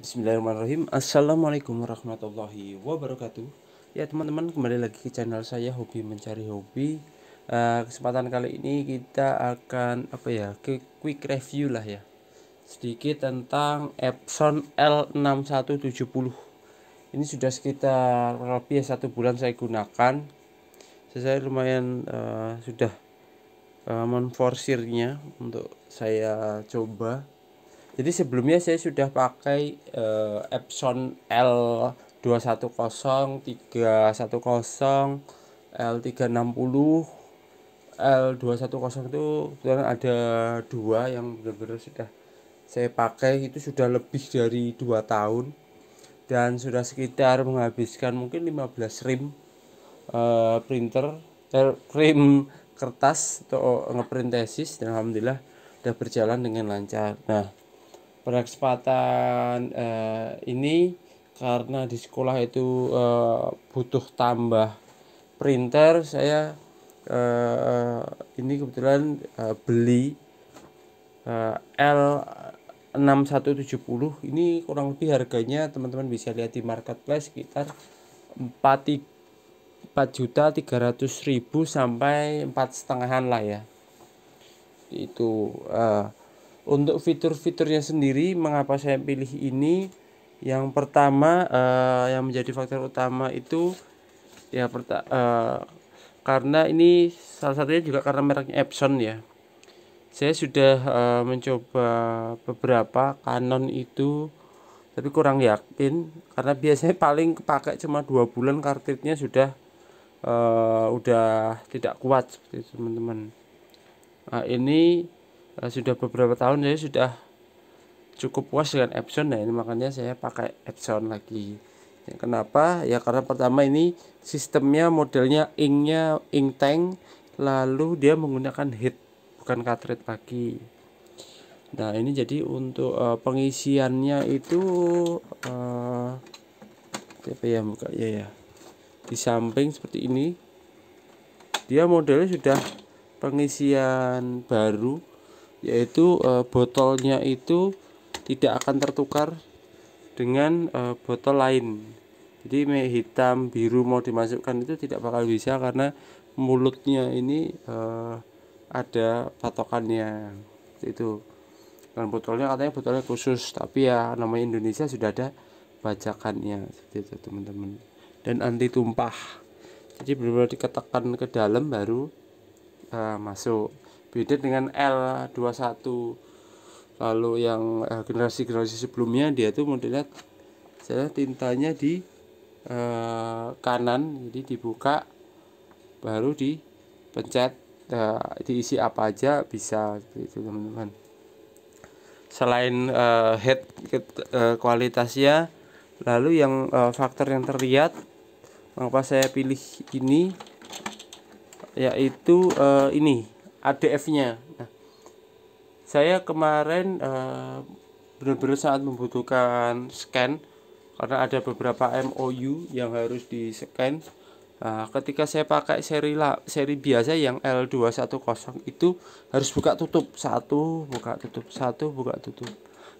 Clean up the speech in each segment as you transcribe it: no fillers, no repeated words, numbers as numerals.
Bismillahirrahmanirrahim. Assalamualaikum warahmatullahi wabarakatuh. Ya teman-teman, kembali lagi ke channel saya Hobi Mencari Hobi. Kesempatan kali ini kita akan quick review lah ya, sedikit tentang Epson L6170. Ini sudah sekitar lebih 1 bulan saya gunakan. Saya lumayan sudah menforsirnya untuk saya coba. Jadi sebelumnya saya sudah pakai Epson L210, 310, L360, L210 itu kebetulan ada dua yang benar-benar sudah saya pakai, itu sudah lebih dari 2 tahun dan sudah sekitar menghabiskan mungkin 15 rim printer, rim kertas untuk ngeprint tesis, dan alhamdulillah sudah berjalan dengan lancar. Nah, pada kesempatan ini, karena di sekolah itu butuh tambah printer, saya ini kebetulan beli L6170. Ini kurang lebih harganya teman-teman bisa lihat di marketplace sekitar 4.300.000 sampai 4,5-an lah ya. Itu untuk fitur-fiturnya sendiri, mengapa saya pilih ini? Yang pertama, yang menjadi faktor utama itu ya karena ini salah satunya juga karena mereknya Epson ya. Saya sudah mencoba beberapa Canon itu, tapi kurang yakin karena biasanya paling kepake cuma 2 bulan, kartridnya sudah udah tidak kuat seperti itu teman-teman. Nah, ini sudah beberapa tahun saya sudah cukup puas dengan Epson. Nah, ini makanya saya pakai Epson lagi. Ya, kenapa? Ya karena pertama ini sistemnya, modelnya inknya ink tank, lalu dia menggunakan heat bukan cartridge lagi. Nah, ini jadi untuk pengisiannya itu apa ya, buka ya di samping seperti ini. Dia modelnya sudah pengisian baru, yaitu botolnya itu tidak akan tertukar dengan botol lain. Jadi hitam biru mau dimasukkan itu tidak bakal bisa karena mulutnya ini ada patokannya itu. Dan botolnya katanya botolnya khusus, tapi ya namanya Indonesia sudah ada bajakannya seperti itu teman-teman, dan anti tumpah. Jadi benar-benar diketekan ke dalam baru masuk. Beda dengan L21. Lalu yang generasi sebelumnya, dia tuh modelnya saya tintanya di kanan, jadi dibuka baru dipencet, diisi apa aja bisa seperti itu teman-teman. Selain head kualitasnya, lalu yang faktor yang terlihat mengapa saya pilih ini, yaitu ini ADF-nya. Nah, saya kemarin benar-benar sangat membutuhkan scan karena ada beberapa MOU yang harus di scan. Nah, ketika saya pakai seri biasa yang L210 itu harus buka tutup satu, buka tutup satu, buka tutup.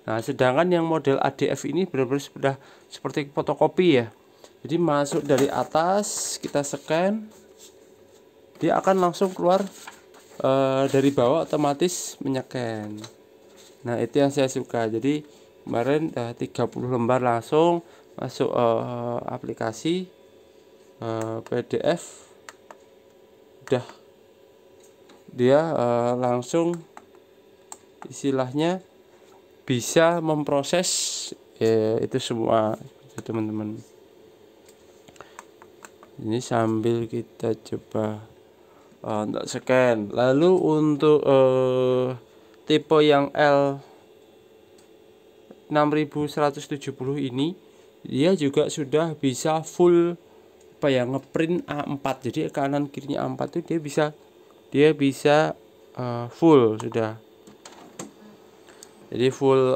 Nah, sedangkan yang model ADF ini benar-benar sudah seperti fotokopi ya. Jadi masuk dari atas, kita scan, dia akan langsung keluar dari bawah, otomatis menyeken. Nah, itu yang saya suka. Jadi kemarin 30 lembar langsung masuk aplikasi PDF, udah dia langsung istilahnya bisa memproses itu semua teman-teman. Ini sambil kita coba untuk scan. Lalu untuk tipe yang L6170 ini, dia juga sudah bisa full ngeprint A4. Jadi kanan kirinya A4 itu dia bisa full sudah. Jadi full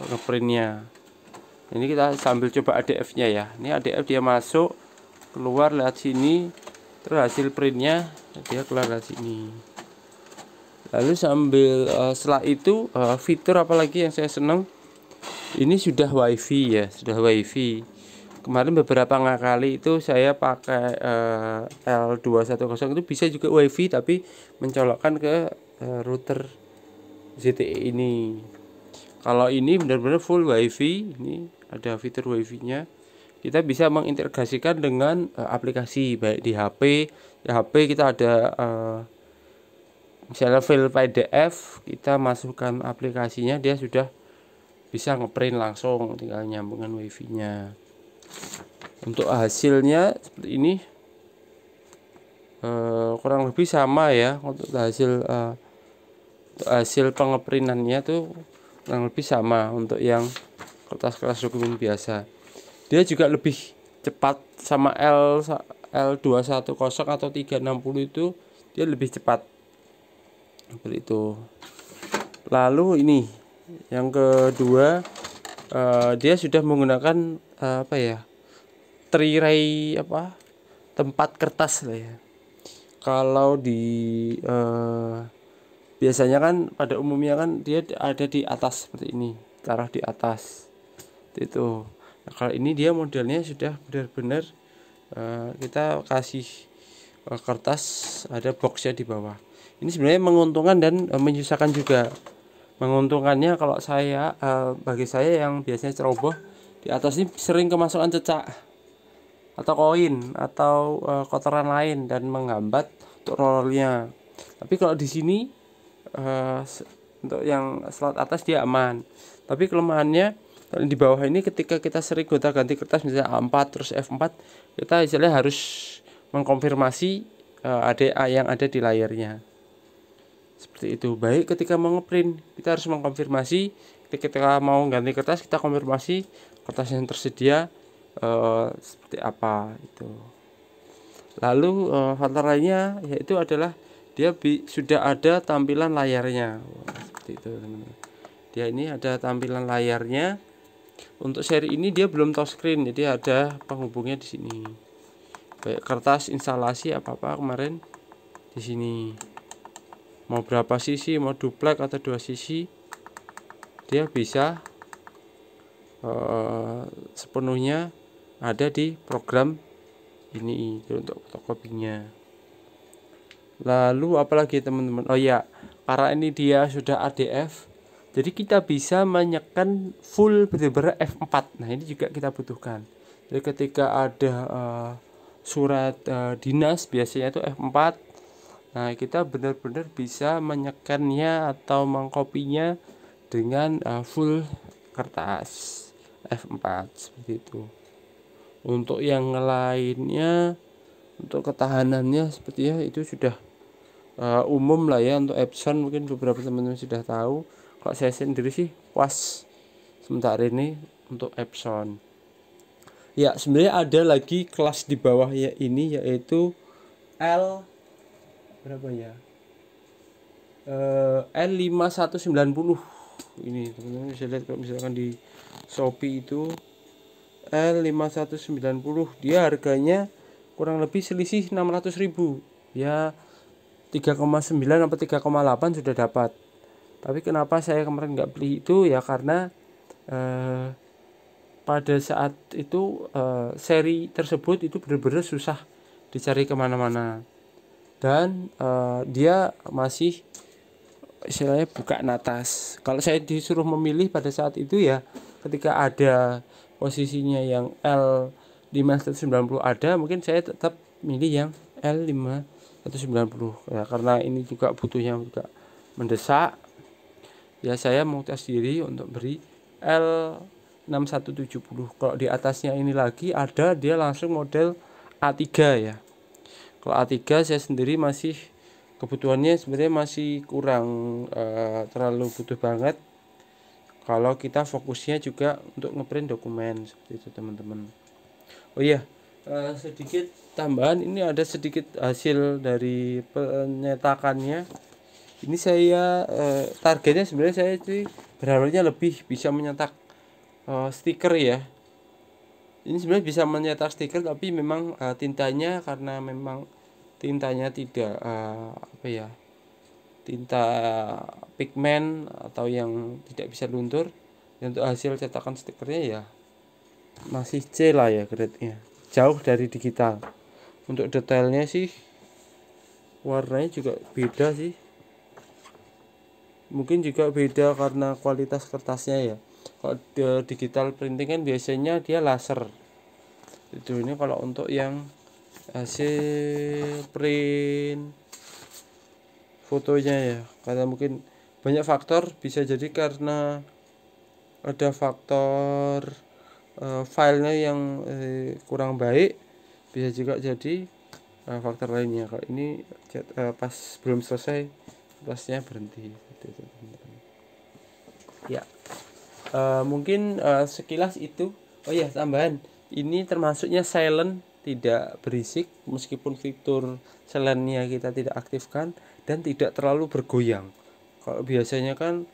ngeprintnya. Ini kita sambil coba ADF-nya ya. Ini ADF dia masuk, keluar lewat sini, terus hasil printnya dia keluar lewat sini. Lalu sambil setelah itu fitur apalagi yang saya senang, Ini sudah wifi ya, sudah wifi. Kemarin beberapa kali itu saya pakai L210 itu bisa juga wifi tapi mencolokkan ke router ZTE ini. Kalau ini benar-benar full wifi, ini ada fitur wifi-nya. Kita bisa mengintegrasikan dengan aplikasi baik di HP. Di HP kita ada misalnya file PDF, kita masukkan aplikasinya, dia sudah bisa ngeprint langsung, tinggal nyambungkan wifi-nya. Untuk hasilnya seperti ini, kurang lebih sama ya. Untuk hasil pengeprintannya tuh kurang lebih sama untuk yang kertas-kertas dokumen biasa. Dia juga lebih cepat sama L210 atau 360 itu, dia lebih cepat seperti itu. Lalu ini yang kedua, dia sudah menggunakan triray tempat kertas lah ya. Kalau di biasanya kan pada umumnya kan dia ada di atas seperti ini, taruh di atas itu. Nah, kalau ini dia modelnya sudah benar-benar kita kasih kertas, ada boxnya di bawah. Ini sebenarnya menguntungkan dan menyusahkan juga. Menguntungkannya kalau saya bagi saya yang biasanya ceroboh, di atas ini sering kemasukan cecak atau koin atau kotoran lain dan menghambat untuk rollernya. Tapi kalau di sini untuk yang slot atas dia aman. Tapi kelemahannya di bawah ini ketika kita sering gonta-ganti kertas misalnya A4 terus F4, kita istilahnya harus mengkonfirmasi ADA yang ada di layarnya. Seperti itu. Baik ketika mau ngeprint, kita harus mengkonfirmasi. Ketika mau ganti kertas, kita konfirmasi kertas yang tersedia seperti apa itu. Lalu faktor lainnya yaitu adalah dia sudah ada tampilan layarnya. Seperti itu teman-teman. Dia ini ada tampilan layarnya. Untuk seri ini dia belum touchscreen, jadi ada penghubungnya di sini. Baik kertas instalasi apa-apa kemarin di sini. Mau berapa sisi, mau duplek atau 2 sisi, dia bisa sepenuhnya ada di program ini untuk fotokopinya. Lalu apalagi teman-teman, oh ya, karena ini dia sudah ADF, jadi kita bisa menyekan full benar-benar F4. Nah ini juga kita butuhkan. Jadi ketika ada surat dinas biasanya itu F4. Nah kita benar-benar bisa menyekannya atau mengkopinya dengan full kertas F4 seperti itu. Untuk yang lainnya, untuk ketahanannya sepertinya itu sudah umum lah ya. Untuk Epson mungkin beberapa teman-teman sudah tahu. Kalau saya sendiri sih puas sementara ini untuk Epson. Ya sebenarnya ada lagi kelas di bawah ya ini, yaitu L berapa ya, L5190. Ini teman-teman bisa lihat kalau misalkan di Shopee itu L5190, dia harganya kurang lebih selisih 600.000 ya, 3,9 atau 3,8 sudah dapat. Tapi kenapa saya kemarin nggak beli itu ya, karena pada saat itu seri tersebut itu benar-benar susah dicari kemana-mana. Dan dia masih istilahnya buka natas. Kalau saya disuruh memilih pada saat itu ya, ketika ada posisinya yang L5190 ada, mungkin saya tetap milih yang L5190 ya, karena ini juga butuhnya juga mendesak ya. Saya mau tes diri untuk beri L6170. Kalau di atasnya ini lagi ada, dia langsung model A3 ya. Kalau A3 saya sendiri masih kebutuhannya sebenarnya masih kurang terlalu butuh banget. Kalau kita fokusnya juga untuk ngeprint dokumen seperti itu teman-teman. Oh iya, sedikit tambahan, ini ada sedikit hasil dari penyetakannya. Ini saya targetnya sebenarnya saya sih berharapnya lebih bisa menyetak stiker ya. Ini sebenarnya bisa menyetak stiker, tapi memang tintanya, karena memang tintanya tidak tinta pigmen atau yang tidak bisa luntur, Untuk hasil cetakan stikernya ya masih C lah ya grade-nya, jauh dari digital. Untuk detailnya sih warnanya juga beda sih, mungkin juga beda karena kualitas kertasnya ya. Kalau digital printing kan biasanya dia laser itu. Ini kalau untuk yang hasil print fotonya ya, karena mungkin banyak faktor, bisa jadi karena ada faktor filenya yang kurang baik, bisa juga jadi faktor lainnya. Kalau ini pas belum selesai kertasnya berhenti gitu, teman-teman. Ya, mungkin sekilas itu. Oh ya, tambahan, ini termasuknya silent, tidak berisik meskipun fitur silentnya kita tidak aktifkan, dan tidak terlalu bergoyang. Kalau biasanya kan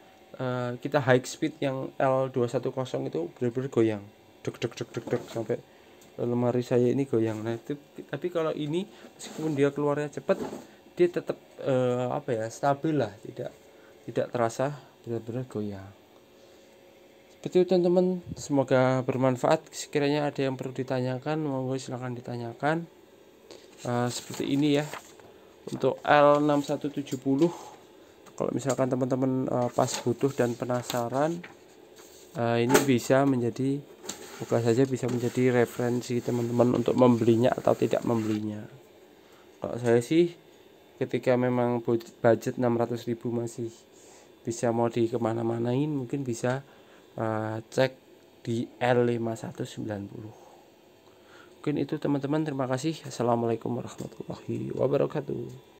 kita high speed yang L210 itu benar-benar goyang, deg deg deg deg deg sampai lemari saya ini goyang. Nah itu, tapi kalau ini meskipun dia keluarnya cepat, dia tetap stabil lah, tidak terasa benar-benar goyang. Seperti itu teman-teman, semoga bermanfaat. Sekiranya ada yang perlu ditanyakan, monggo silahkan ditanyakan. Seperti ini ya untuk L6170. Kalau misalkan teman-teman pas butuh dan penasaran, ini bisa menjadi, moga saja bisa menjadi referensi teman-teman untuk membelinya atau tidak membelinya. Kalau saya sih ketika memang budget 600.000 masih bisa mau di kemana-manain, mungkin bisa cek di L5190. Mungkin itu teman-teman, terima kasih. Assalamualaikum warahmatullahi wabarakatuh.